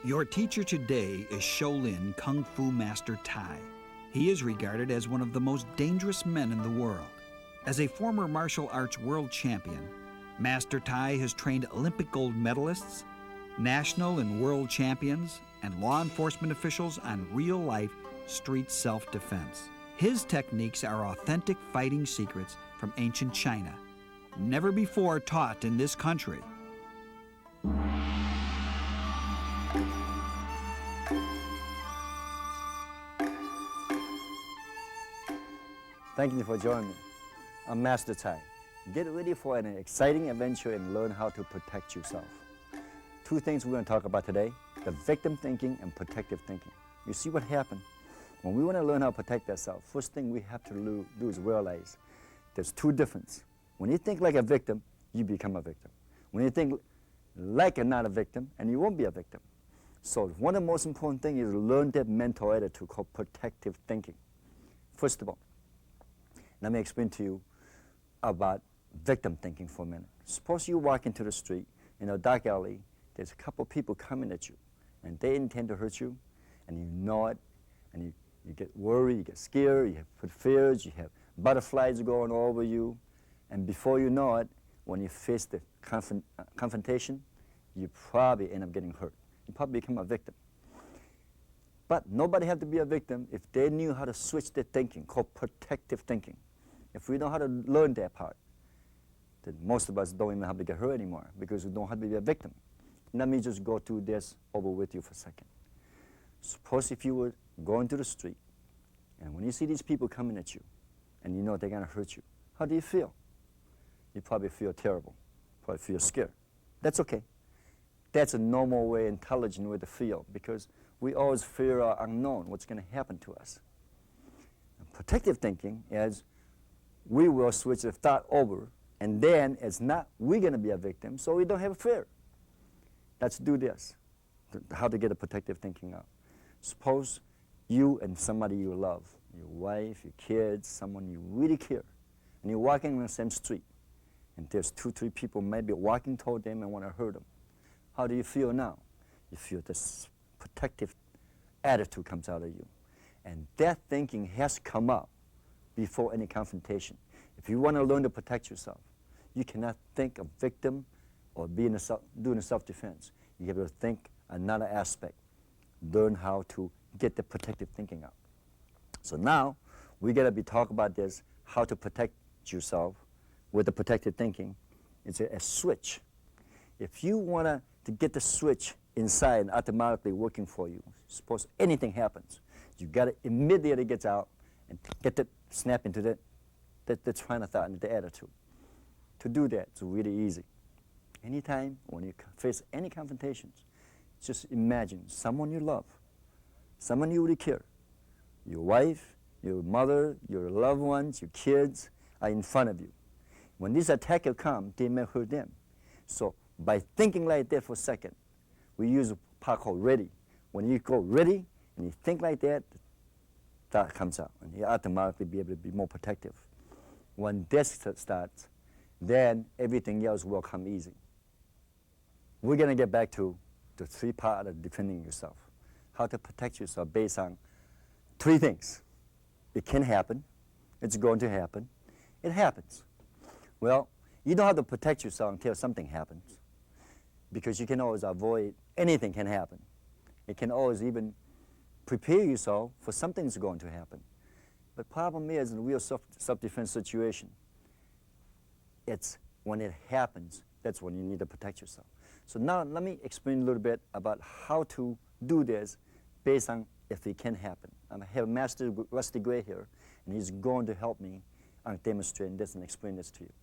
Your teacher today is Shaolin Kung Fu Master Tsai. He is regarded as one of the most dangerous men in the world. As a former martial arts world champion, Master Tsai has trained Olympic gold medalists, national and world champions, and law enforcement officials on real-life street self-defense. His techniques are authentic fighting secrets from ancient China, never before taught in this country. Thank you for joining me. I'm Master Tsai. Get ready for an exciting adventure and learn how to protect yourself. Two things we're going to talk about today, the victim thinking and protective thinking. You see what happened? When we want to learn how to protect ourselves, first thing we have to do is realize there's two differences. When you think like a victim, you become a victim. When you think like you're not a victim, and you won't be a victim. So one of the most important things is learn that mental attitude called protective thinking. First of all, let me explain to you about victim thinking for a minute. Suppose you walk into the street, in a dark alley, there's a couple of people coming at you, and they intend to hurt you, and you know it, and you get worried, you get scared, you have fears, you have butterflies going over you, and before you know it, when you face the confrontation, you probably end up getting hurt. You probably become a victim. But nobody had to be a victim if they knew how to switch their thinking, called protective thinking. If we know how to learn that part, then most of us don't even have to get hurt anymore because we don't have to be a victim. Let me just go through this over with you for a second. Suppose if you were going to the street, and when you see these people coming at you, and you know they're going to hurt you, how do you feel? You probably feel terrible, probably feel scared. That's okay. That's a normal way, intelligent way to feel, because we always fear our unknown, what's going to happen to us. And protective thinking is we will switch the thought over, and then it's not we're going to be a victim, so we don't have fear. Let's do this, how to get a protective thinking out. Suppose you and somebody you love, your wife, your kids, someone you really care, and you're walking on the same street, and there's 2-3 people maybe walking toward them and want to hurt them. How do you feel now? You feel this protective attitude comes out of you. And that thinking has come up before any confrontation. If you want to learn to protect yourself, you cannot think of victim or doing a self-defense. You have to think another aspect. Learn how to get the protective thinking out. So now, we're going to be talking about this, how to protect yourself with the protective thinking. It's a switch. If you want to get the switch inside and automatically working for you, suppose anything happens, you got to immediately get out and get that snap into that train of thought and the attitude. To do that, it's really easy. Anytime when you face any confrontations, just imagine someone you love, someone you really care. Your wife, your mother, your loved ones, your kids are in front of you. When this attacker comes, they may hurt them. So by thinking like that for a second, we use a part called ready. When you go ready and you think like that, that comes out, and you automatically be able to be more protective. When this starts, then everything else will come easy. We're going to get back to the 3 parts of defending yourself. How to protect yourself based on 3 things. It can happen. It's going to happen. It happens. Well, you don't have to protect yourself until something happens, because you can always avoid anything can happen. It can always even prepare yourself for something's going to happen. But problem is, in a real self-defense situation, it's when it happens, that's when you need to protect yourself. So now let me explain a little bit about how to do this based on if it can happen. I have Master Rusty Gray here, and he's going to help me on demonstrating this and explain this to you.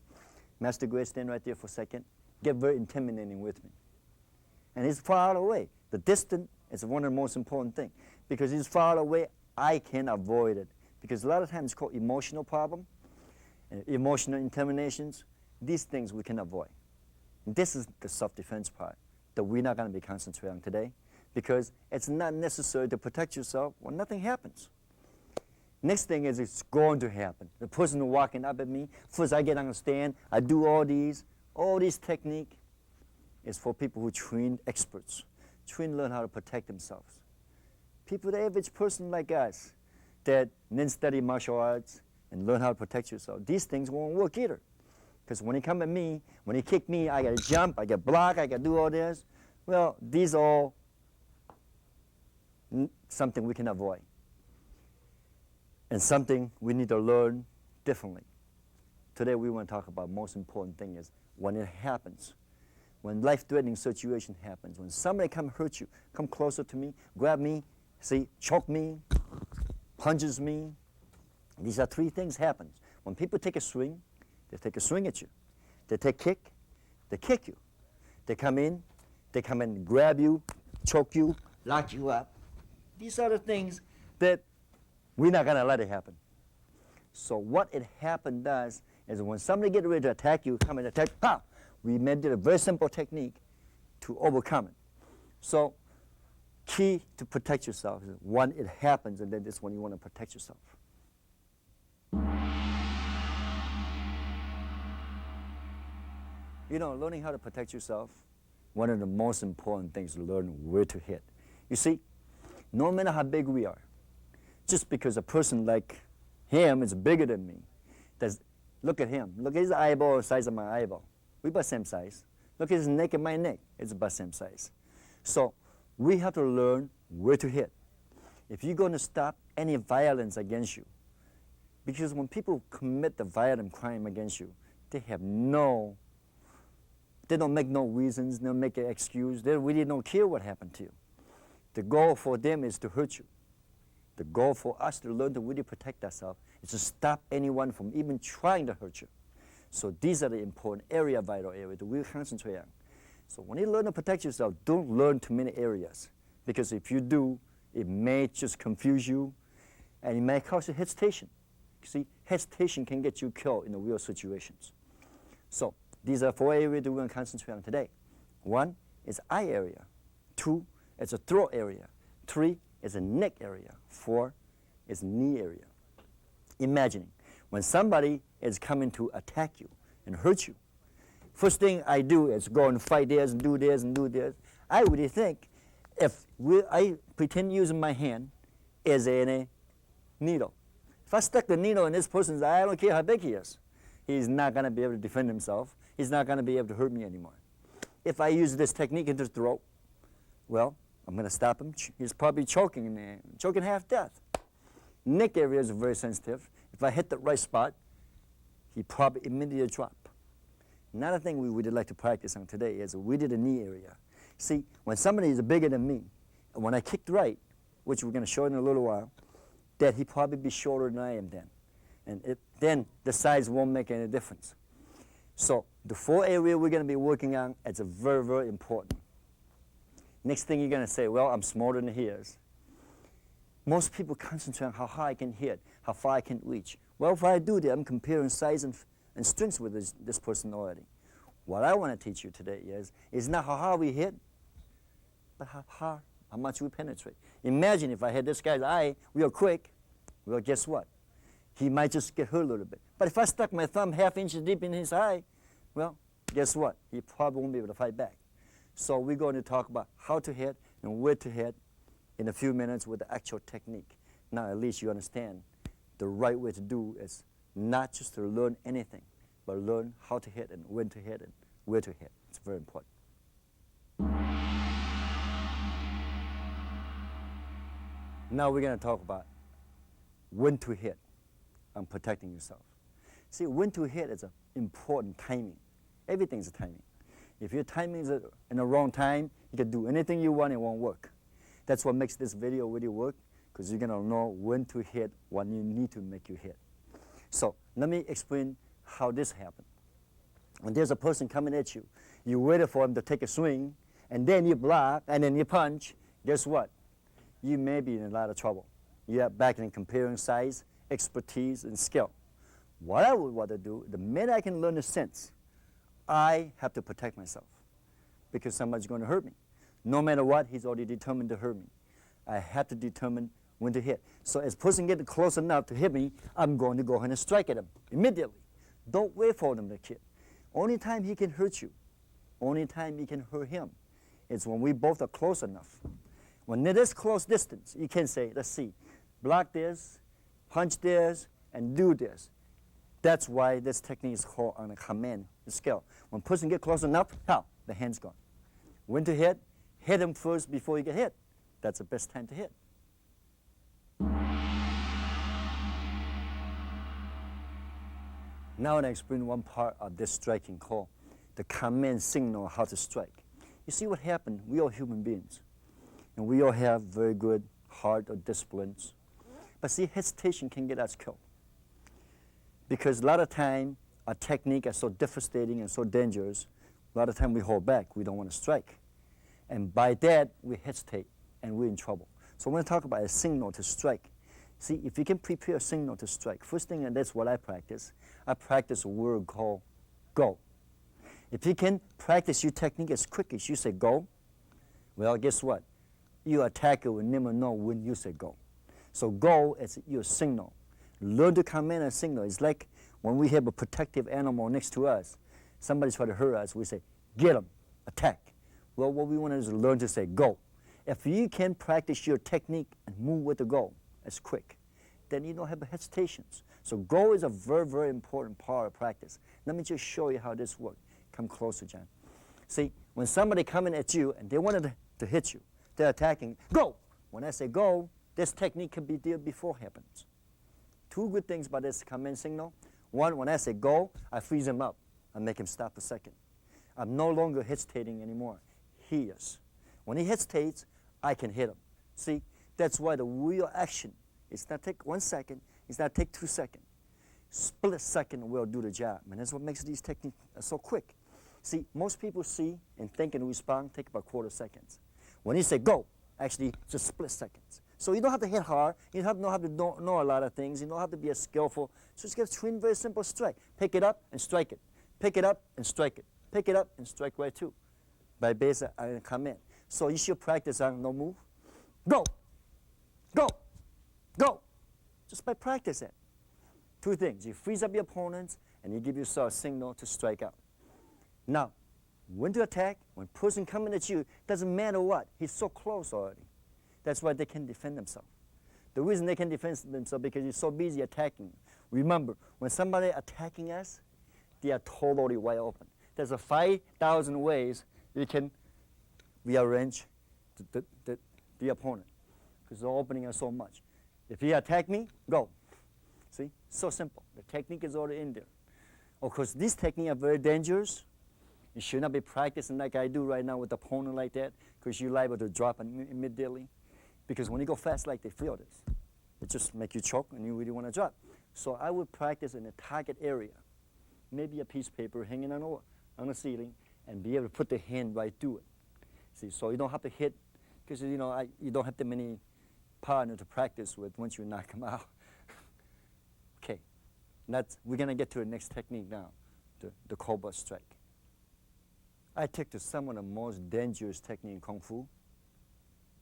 Master Gray, stand right there for a second. Get very intimidating with me. And he's far away. The distance is one of the most important things. Because he's far away, I can avoid it. Because a lot of times it's called emotional problem, emotional intimidations. These things we can avoid. And this is the self-defense part that we're not going to be concentrating on today, because it's not necessary to protect yourself when nothing happens. Next thing is it's going to happen. The person who's walking up at me, first I get on the stand, I do all these technique is for people who train experts train learn how to protect themselves. People, the average person like us, that then study martial arts and learn how to protect yourself, these things won't work either. Because when he come at me, when he kick me, I got to jump, I got to block, I got to do all this. Well, these are all something we can avoid. And something we need to learn differently. Today we want to talk about most important thing is when it happens, when life-threatening situation happens, when somebody come hurt you, come closer to me, grab me, see, choke me, punches me. These are three things happen. When people take a swing, they take a swing at you. They take kick, they kick you. They come in and grab you, choke you, lock you up. These are the things that we're not gonna let it happen. So what it happen does is when somebody get ready to attack you, come and attack, pow! We made it a very simple technique to overcome it. So key to protect yourself is when it happens, and then this when you want to protect yourself. You know, learning how to protect yourself, one of the most important things to learn where to hit. You see, no matter how big we are, just because a person like him is bigger than me, look at him. Look at his eyeball, the size of my eyeball. We're about the same size. Look at his neck and my neck. It's about the same size. So we have to learn where to hit. If you're going to stop any violence against you, because when people commit the violent crime against you, they don't make no reasons, they don't make an excuse. They really don't care what happened to you. The goal for them is to hurt you. The goal for us to learn to really protect ourselves is to stop anyone from even trying to hurt you. So these are the important vital area that we concentrate on. So when you learn to protect yourself, don't learn too many areas. Because if you do, it may just confuse you, and it may cause you hesitation. You see, hesitation can get you killed in the real situations. So these are 4 areas that we're going to concentrate on today. 1 is eye area. 2 is a throat area. 3 is a neck area. 4 is knee area. Imagining when somebody is coming to attack you and hurt you, first thing I do is go and fight this and do this and do this. I really think I pretend using my hand as a needle. If I stuck the needle in this person's eye, I don't care how big he is. He's not going to be able to defend himself. He's not going to be able to hurt me anymore. If I use this technique in the throat, well, I'm going to stop him. He's probably choking half death. Neck area is very sensitive. If I hit the right spot, he probably immediately drop. Another thing we would like to practice on today is we did the knee area. See, when somebody is bigger than me, and when I kicked right, which we're going to show in a little while, that he probably be shorter than I am then. And then the size won't make any difference. So the 4 areas we're going to be working on, it's very, very important. Next thing you're going to say, well, I'm smaller than he is. Most people concentrate on how high I can hit, how far I can reach. Well, if I do that, I'm comparing size and strength with this person already. What I want to teach you today is not how hard we hit, but how much we penetrate. Imagine if I hit this guy's eye real quick, well, guess what? He might just get hurt a little bit. But if I stuck my thumb ½ inch deep in his eye, well, guess what? He probably won't be able to fight back. So we're going to talk about how to hit and where to hit in a few minutes with the actual technique. Now at least you understand the right way to do is not just to learn anything, but learn how to hit and when to hit and where to hit. It's very important. Now we're going to talk about when to hit and protecting yourself. See, when to hit is an important timing. Everything's a timing. If your timing is in the wrong time, you can do anything you want, it won't work. That's what makes this video really work, because you're going to know when to hit, when you need to make you hit. So let me explain how this happened. When there's a person coming at you, you waited for him to take a swing, and then you block, and then you punch. Guess what? You may be in a lot of trouble. You're back in comparing size, expertise, and skill. What I would want to do, the minute I can learn the sense, I have to protect myself because somebody's going to hurt me. No matter what, he's already determined to hurt me. I have to determine when to hit. So as person gets close enough to hit me, I'm going to go ahead and strike at him immediately. Don't wait for them to hit. Only time he can hurt you, only time you can hurt him, is when we both are close enough. When it is close distance, you can say, let's see, block this, punch this, and do this. That's why this technique is called on a command scale. When person get close enough, the hand's gone. When to hit him first before you get hit. That's the best time to hit. Now I want to explain one part of this striking called the command signal, how to strike. You see what happened? We are human beings, and we all have very good heart or disciplines. But see, hesitation can get us killed. Because a lot of time, our technique is so devastating and so dangerous, a lot of time we hold back. We don't want to strike. And by that, we hesitate, and we're in trouble. So I want to talk about a signal to strike. See, if you can prepare a signal to strike, first thing, and that's what I practice a word called go. If you can practice your technique as quick as you say go, well, guess what? Your attacker will never know when you say go. So go is your signal. Learn to command a signal. It's like when we have a protective animal next to us, somebody try to hurt us, we say, get him, attack. Well, what we want to do is learn to say go. If you can practice your technique and move with the go as quick, then you don't have hesitations. So go is a very, very important part of practice. Let me just show you how this works. Come closer, John. See, when somebody coming at you and they wanted to hit you, they're attacking, go. When I say go, this technique can be there before it happens. Two good things about this command signal. One, when I say go, I freeze him up. I make him stop a second. I'm no longer hesitating anymore. He is. When he hesitates, I can hit him. See, that's why the real action is not take 1 second, it's not take 2 seconds. Split second will do the job. And that's what makes these techniques so quick. See, most people see and think and respond take about quarter seconds. When you say go, actually just split seconds. So you don't have to hit hard. You don't have to know a lot of things. You don't have to be as skillful. So just get a twin, very simple strike. Pick it up and strike it. Pick it up and strike it. Pick it up and strike right too. By basic command. So you should practice on no move. Go, go, go. Just by practicing. Two things. You freeze up your opponents and you give yourself a signal to strike out. Now, when to attack, when person coming at you, doesn't matter what. He's so close already. That's why they can defend themselves. The reason they can defend themselves because you're so busy attacking. Remember, when somebody attacking us, they are totally wide open. There's a 5,000 ways you can rearrange the opponent because the opening is so much. If he attack me, go. See, so simple. The technique is already in there. Of course, these techniques are very dangerous. You should not be practicing like I do right now with the opponent like that because you're liable to drop immediately. Because when you go fast like they feel this, it just make you choke and you really want to drop. So I would practice in a target area, maybe a piece of paper hanging on the ceiling, and be able to put the hand right through it. See, so you don't have to hit, because you don't have that many partners to practice with once you knock them out. Okay, we're gonna get to the next technique now, the cobra strike. I take to some of the most dangerous technique in Kung Fu,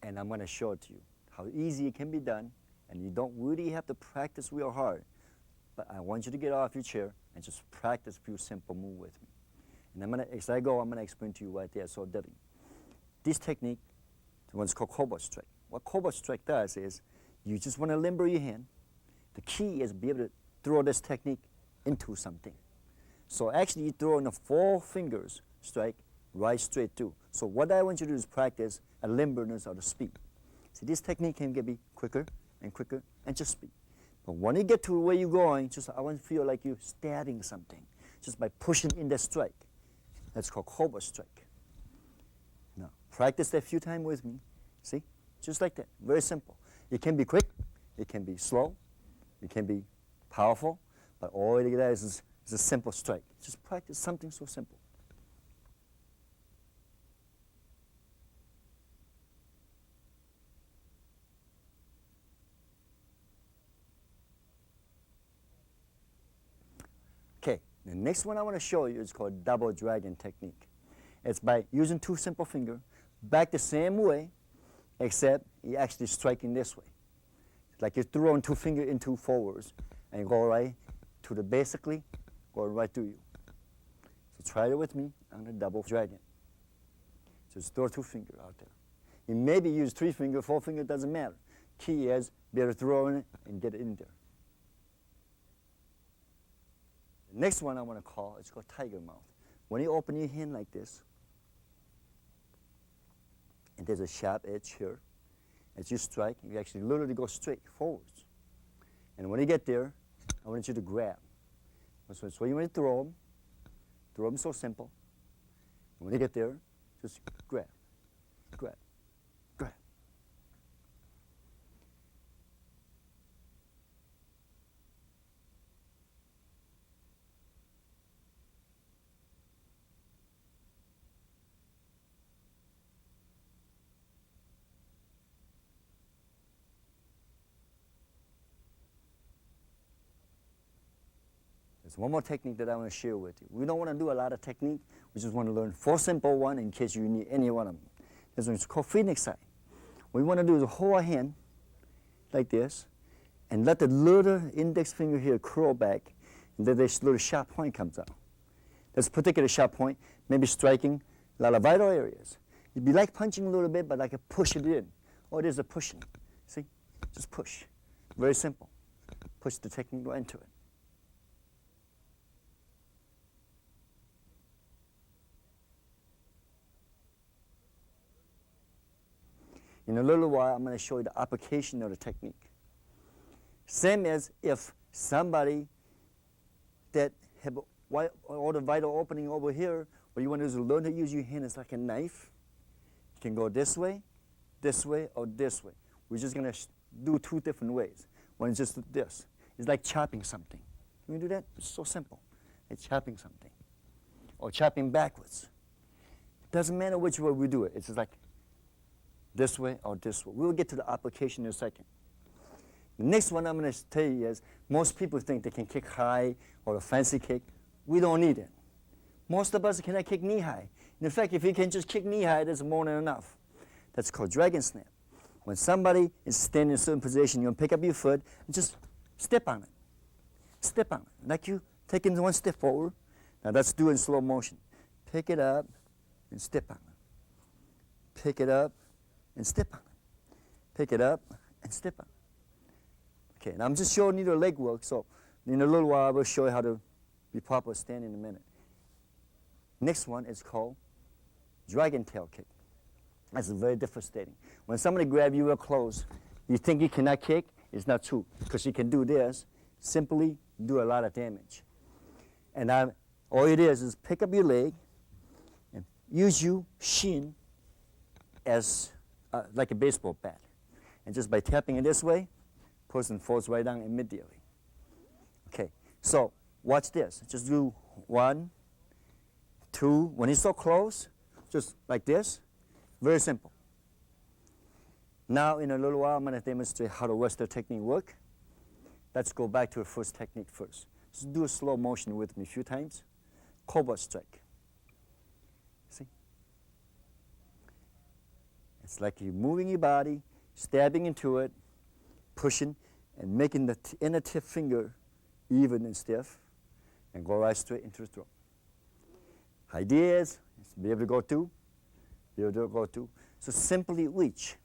and I'm going to show it to you, how easy it can be done, and you don't really have to practice real hard. But I want you to get off your chair and just practice a few simple moves with me. And as I go, I'm going to explain to you right there, so deadly. This technique, the one's called cobra strike. What cobra strike does is, you just want to limber your hand. The key is be able to throw this technique into something. So actually, you throw in the 4 fingers strike right straight through. So what I want you to do is practice a limberness of the speed. See, this technique can be quicker and just speed. But when you get to where you're going, I want to feel like you're stabbing something just by pushing in the strike. That's called cobra strike. Now, practice that a few times with me. See, just like that, very simple. It can be quick, it can be slow, it can be powerful, but all it is a simple strike. Just practice something so simple. Okay, the next one I want to show you is called double dragon technique. It's by using 2 simple fingers, back the same way, except you're actually striking this way. It's like you're throwing 2 fingers into forwards, and you go right to basically going right through you. So try it with me on the double dragon. Just throw 2 fingers out there. You maybe use 3 finger, 4 finger, doesn't matter. Key is be able to throw in it and get it in there. The next one I want to call, it's called tiger mouth. When you open your hand like this, and there's a sharp edge here, as you strike, you actually literally go straight forwards. And when you get there, I want you to grab. So you want to throw them so simple. And when you get there, just grab, grab, grab. There's one more technique that I want to share with you. We don't want to do a lot of technique. We just want to learn 4 simple ones in case you need any one of them. This one's called Phoenix Tsai. What we want to do is hold our hand like this and let the little index finger here curl back, and then this little sharp point comes out. This particular sharp point may be striking a lot of vital areas. It'd be like punching a little bit, but like a push it in. Oh, it is a pushing. See? Just push. Very simple. Push the technique right into it. In a little while, I'm going to show you the application of the technique. Same as if somebody that have all the vital opening over here, what you want to do is learn to use your hand as like a knife. You can go this way, or this way. We're just going to do 2 different ways. One is just this. It's like chopping something. Can we do that? It's so simple. It's chopping something. Or chopping backwards. It doesn't matter which way we do it. It's just like this way or this way. We'll get to the application in a second. The next one I'm going to tell you is most people think they can kick high or a fancy kick. We don't need it. Most of us cannot kick knee high. In fact, if you can just kick knee high, that's more than enough. That's called dragon snap. When somebody is standing in a certain position, you'll pick up your foot and just step on it. Step on it. Like you taking 1 step forward. Now that's doing slow motion. Pick it up and step on it. Pick it up and step on it. Pick it up and step on it. Okay, now I'm just showing you the leg work, so in a little while I will show you how to be proper standing in a minute. Next one is called dragon tail kick. That's very devastating. When somebody grabs you real close, you think you cannot kick, it's not true, because you can do this, simply do a lot of damage. And all it is pick up your leg and use your shin as like a baseball bat. And just by tapping it this way, person falls right down immediately. Okay, so watch this. Just do 1, 2. When it's so close, just like this. Very simple. Now, in a little while, I'm going to demonstrate how the Western technique works. Let's go back to the first technique first. Just do a slow motion with me a few times. Cobra strike. See? It's like you're moving your body, stabbing into it, pushing, and making the inner tip finger even and stiff, and go right straight into the throat. Idea is be able to go through, be able to go through. So simply reach.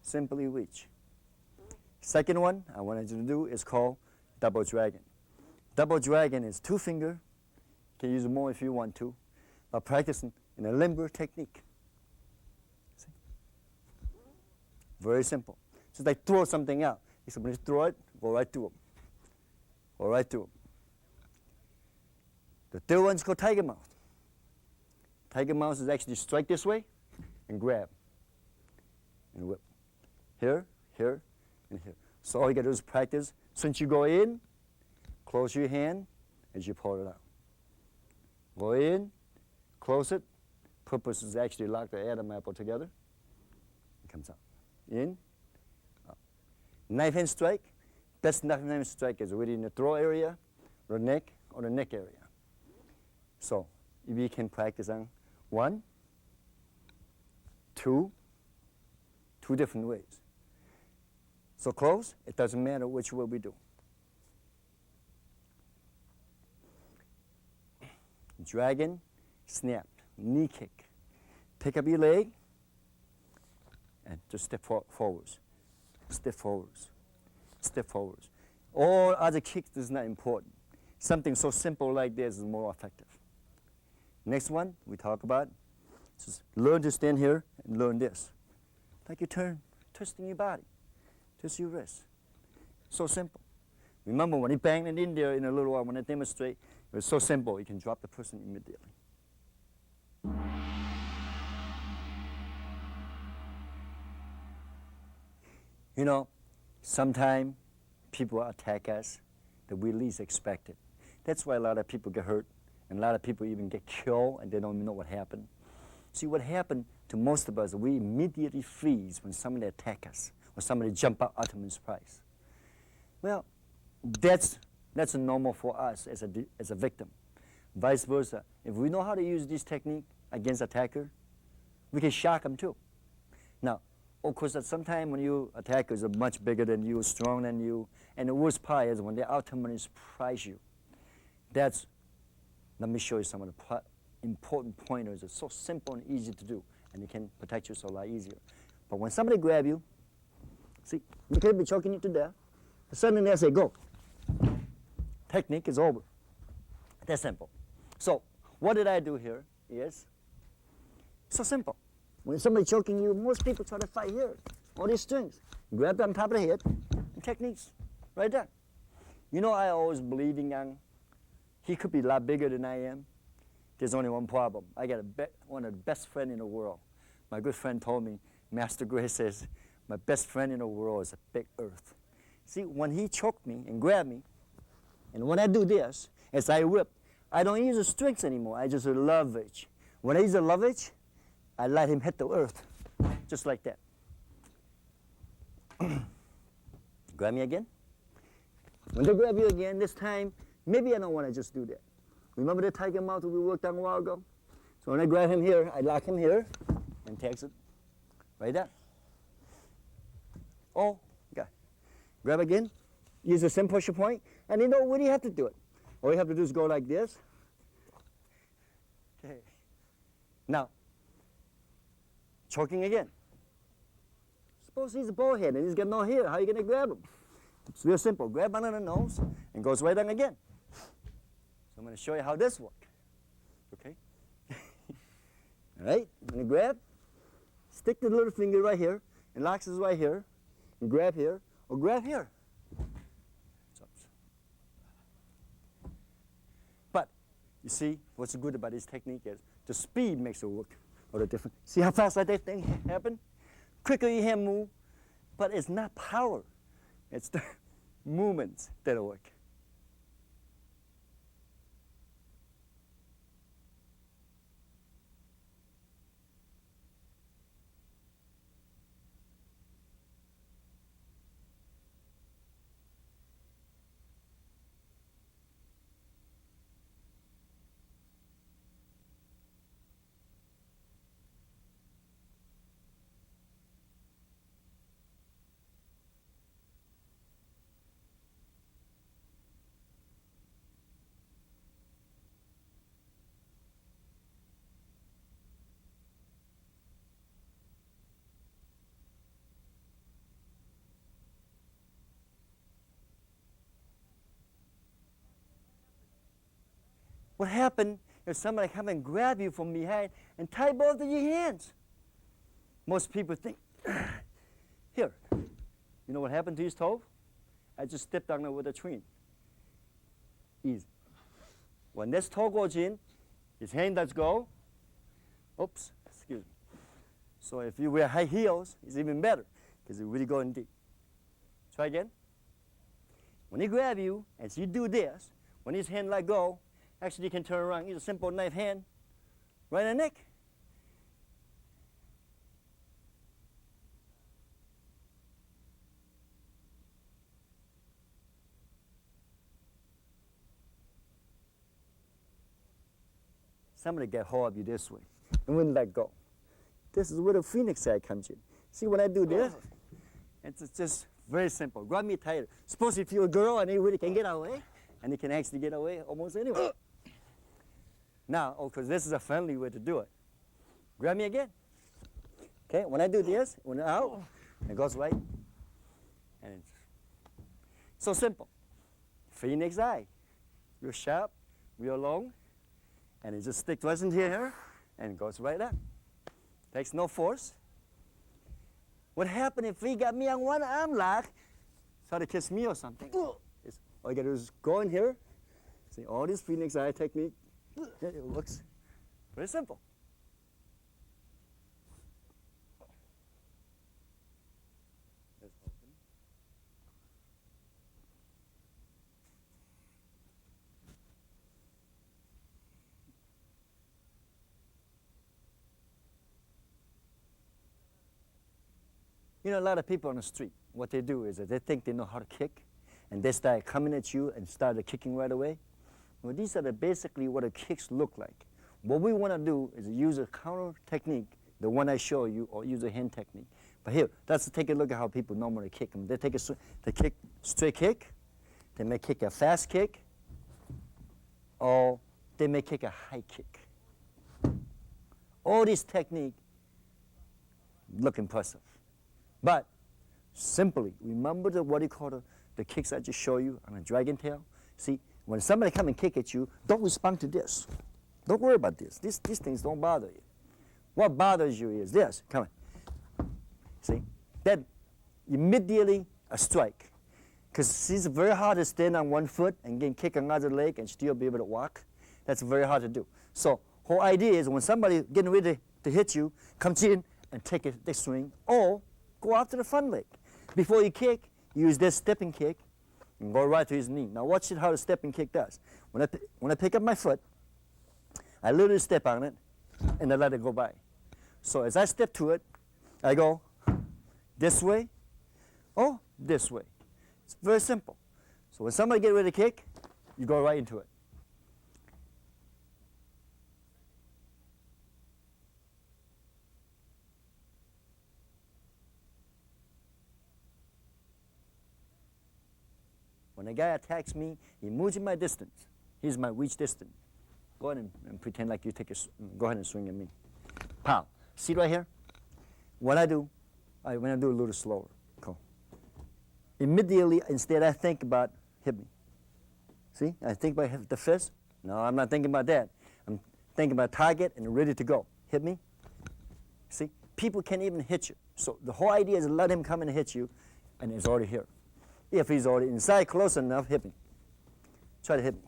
Simply reach. Second one I wanted you to do is called double dragon. Double dragon is 2 fingers. You can use more if you want to, but practicing in a limber technique. See? Very simple. Just like throw something out. Except when you throw it, go right through them. Go right through them. The third one is called tiger mouth. Tiger mouth is actually strike this way and grab and whip. Here, here, and here. So all you got to do is practice. Since you go in, close your hand as you pull it out. Go in, close it. Purpose is actually lock the atom apple together. It comes out. In, out. Knife hand strike. Best knife hand strike is really in the throat area, or the neck area. So if you can practice on 1, 2 different ways. So close, it doesn't matter which way we do. Dragon, snap, knee kick. pick up your leg and just step forwards, step forwards, step forwards. All other kicks is not important. Something so simple like this is more effective. Next one we talk about, just learn to stand here and learn this. Like you turn, twisting your body, twist your wrist. So simple. Remember when he banged it in there in a little while, when I demonstrate, it was so simple, you can drop the person immediately. You know, sometimes people attack us that we least expect it. That's why a lot of people get hurt, and a lot of people even get killed, and they don't even know what happened. See, what happened to most of us, we immediately freeze when somebody attacks us, or somebody jump out ultimate surprise. Well, that's normal for us as a victim. Vice versa, if we know how to use this technique against attacker, we can shock them too. Now, of course, at some time when your attackers are much bigger than you, stronger than you, and the worst part is when they ultimately surprise you. Let me show you some of the important pointers. It's so simple and easy to do, and you can protect yourself a lot easier. But when somebody grab you, see, you could be choking you to death. Suddenly they say, go. Technique is over. That's simple. So what did I do here is so simple. When somebody choking you, most people try to fight here. All these strings. Grab on top of the head, and techniques right there. You know, I always believe in Yang. He could be a lot bigger than I am. There's only one problem. I got one of the best friends in the world. My good friend told me, Master Gray says, my best friend in the world is a big earth. See, when he choked me and grabbed me, and when I do this, as I whip, I don't use the strings anymore. I just leverage. When I use the leverage, I let him hit the earth, just like that. Grab me again. When they grab you again, this time, maybe I don't want to just do that. Remember the tiger mouth we worked on a while ago? So when I grab him here, I lock him here, and takes it right there. Oh, okay. Grab again, use the same pressure point, and you know what do you have to do it? All you have to do is go like this. Okay. Now, choking again. Suppose he's a bowhead and he's got no hair. How are you going to grab him? It's real simple. Grab under the nose and goes right on again. So I'm going to show you how this works. Okay? All right? I'm going to grab, stick the little finger right here, and locks is right here, and grab here, or grab here. But you see, what's good about this technique is the speed makes it work. Or the different. See how fast that thing happen? Quicker your hand move, but it's not power. It's the movements that work. What happened if somebody come and grab you from behind and tie both of your hands? Most people think, here, you know what happened to his toe? I just stepped on it with a twin. Easy. When this toe goes in, his hand does go. Oops, excuse me. So if you wear high heels, it's even better because you're really going deep. Try again. When he grab you, as you do this, when his hand let go, actually you can turn around. Use a simple knife hand, right in the neck. Somebody get hold of you this way and wouldn't let go. This is where the phoenix side comes in. See when I do this? It's just very simple. Grab me tighter. Suppose if you're a girl and you really can get away, and you can actually get away almost anywhere. Now, of course, this is a friendly way to do it. grab me again. Okay, when I do this, when I'm out, it goes right. And it's so simple. Phoenix eye. Real sharp, real long, and it just sticks right in here and it goes right up. Takes no force. What happened if he got me on one arm lock, try to kiss me or something? All you gotta do is go in here, see all this Phoenix eye technique. It looks very simple. You know, a lot of people on the street, what they do is that they think they know how to kick, and they start coming at you and start kicking right away. Well, these are basically what the kicks look like. What we want to do is use a counter technique, the one I show you, or use a hand technique. But here, let's take a look at how people normally kick them. They take they kick straight kick, they may kick a fast kick, or they may kick a high kick. All these techniques look impressive. But simply remember what you call the kicks I just showed you on a dragon tail. See, when somebody come and kick at you, don't respond to this. Don't worry about this. These things don't bother you. What bothers you is this. Come on. See, that immediately a strike. Because it's very hard to stand on one foot and then kick another leg and still be able to walk. That's very hard to do. So whole idea is when somebody getting ready to hit you, comes in and take a swing, or go after the front leg. Before you kick, use this stepping kick and go right to his knee. Now watch how the stepping kick does. When I pick up my foot, I literally step on it and I let it go by. So as I step to it, I go this way or this way. It's very simple. So when somebody get ready to kick, you go right into it. When a guy attacks me, he moves in my distance. Here's my reach distance. Go ahead and pretend like you go ahead and swing at me. Pow. See right here? What I do, when I do a little slower. Cool. Immediately, instead I think about hit me. See? I think about the fist. No, I'm not thinking about that. I'm thinking about target and ready to go. Hit me. See? People can't even hit you. So the whole idea is let him come and hit you, and it's already here. If he's already inside close enough, hit me. Try to hit me.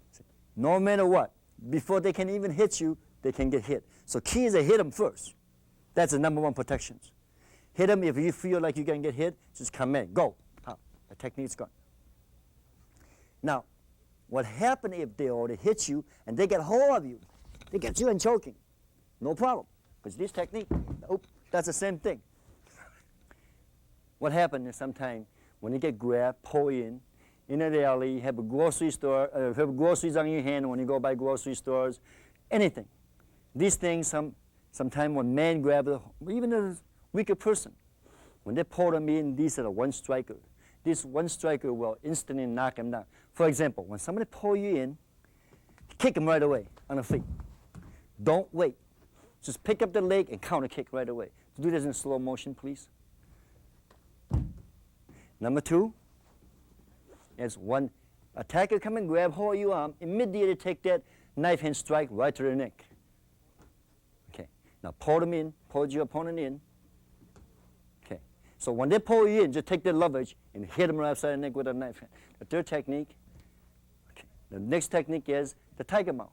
See? No matter what, before they can even hit you, they can get hit. So key is to hit them first. That's the number one protection. Hit them if you feel like you're going to get hit, just come in, go. Pop. The technique's gone. Now, what happens if they already hit you and they get hold of you? They get you in choking. No problem, because this technique, that's the same thing. What happens is sometimes when you get grabbed, pull in the alley, you have a grocery store, have groceries on your hand when you go by grocery stores, anything. These things, sometimes when men grab, even a weaker person, when they pull them in, these are the one striker. This one striker will instantly knock him down. For example, when somebody pull you in, kick him right away on the feet. Don't wait. Just pick up the leg and counter kick right away. Do this in slow motion, please. Number two is when attacker come and grab hold of your arm, immediately take that knife hand strike right to the neck. Okay. Now pull them in, pull your opponent in. Okay. So when they pull you in, just take the leverage and hit them right upside the neck with a knife hand. The third technique, okay. The next technique is the tiger mouth.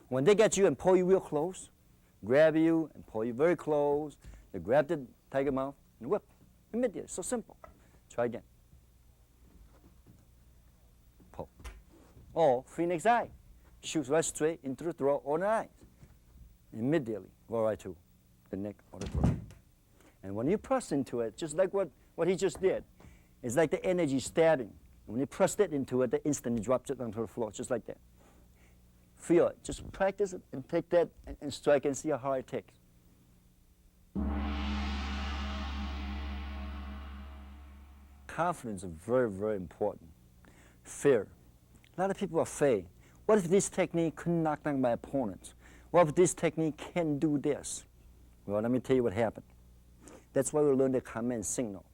When they get you and pull you real close, grab you and pull you very close, they grab the tiger mouth and whip. Immediately. So simple. Try again. Pull. Or Phoenix eye. Shoots right straight into the throat or the eyes. Immediately go right to the neck or the throat. And when you press into it, just like what he just did, it's like the energy stabbing. When you press it into it, the instant it drops it onto the floor, just like that. Feel it. Just practice it and take that and strike and see how hard it takes. Confidence is very, very important. Fear. A lot of people are afraid. What if this technique couldn't knock down my opponents? What if this technique can do this? Well, let me tell you what happened. That's why we learn the command signal.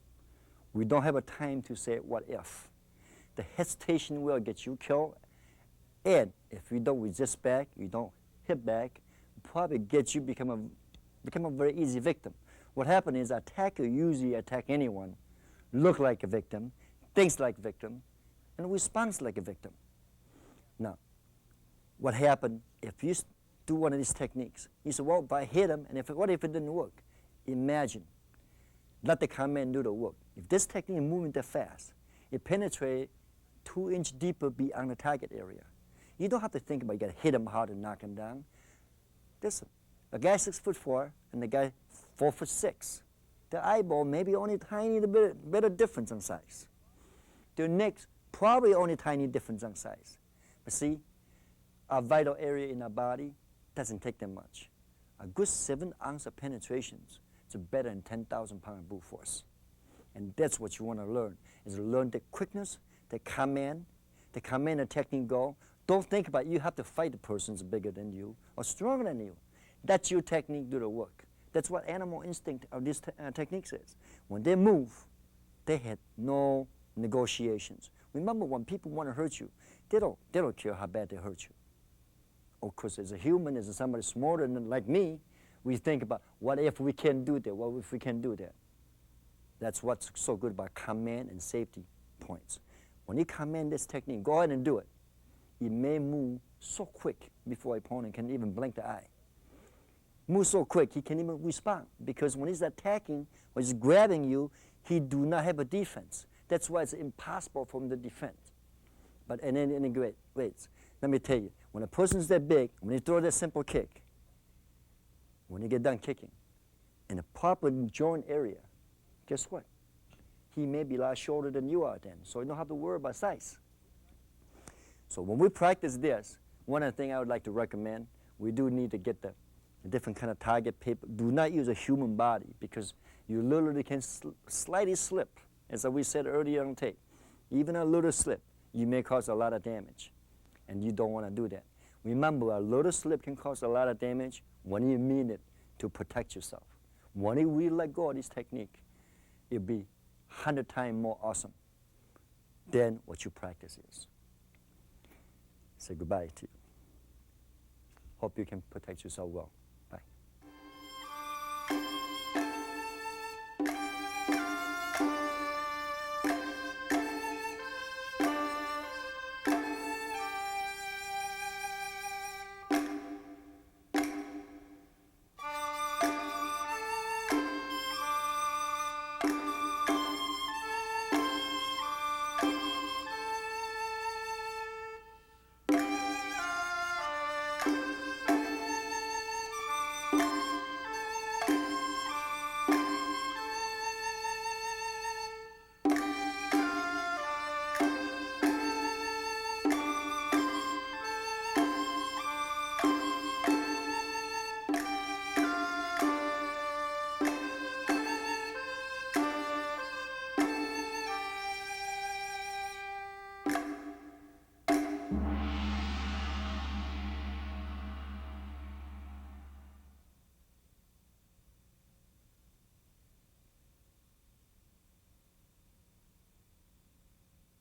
We don't have a time to say what if. The hesitation will get you killed, and if you don't resist back, you don't hit back, probably get you become a very easy victim. What happened is attacker usually attack anyone, look like a victim, thinks like a victim, and responds like a victim. Now, what happened if you do one of these techniques? You say, well, if I hit him, and what if it didn't work? Imagine, let the command do the work. If this technique is moving that fast, it penetrates 2 inches deeper beyond the target area. You don't have to think about you got to hit him hard and knock him down. Listen, a guy 6'4" and the guy 4'6". The eyeball maybe only a tiny bit of difference in size. Their necks probably only tiny difference in size. But see, our vital area in our body doesn't take that much. A good 7 ounces of penetrations is better than 10,000 pound brute force. And that's what you want to learn, is to learn the quickness, the command and technique go. Don't think about you have to fight the person who's bigger than you or stronger than you. That's your technique, do the work. That's what animal instinct of these techniques is. When they move, they had no negotiations. Remember, when people want to hurt you, they don't care how bad they hurt you. Of course, as a human, as somebody smarter than like me, we think about what if we can do that? What if we can do that? That's what's so good about command and safety points. When you command this technique, go ahead and do it. It may move so quick before an opponent can even blink the eye. Move so quick, he can't even respond, because when he's attacking or he's grabbing you, he do not have a defense. That's why it's impossible for him to defend. But in any great ways, let me tell you, when a person's that big, when he throws that simple kick, when he get done kicking, in a proper joint area, guess what? He may be a lot shorter than you are then, so you don't have to worry about size. So when we practice this, one of the things I would like to recommend, we do need to get the different kind of target paper. Do not use a human body, because you literally can slightly slip. As we said earlier on tape, even a little slip, you may cause a lot of damage, and you don't want to do that. Remember, a little slip can cause a lot of damage when you mean it to protect yourself. When you really let go of this technique, it'll be 100 times more awesome than what you practice is. Say goodbye to you. Hope you can protect yourself well.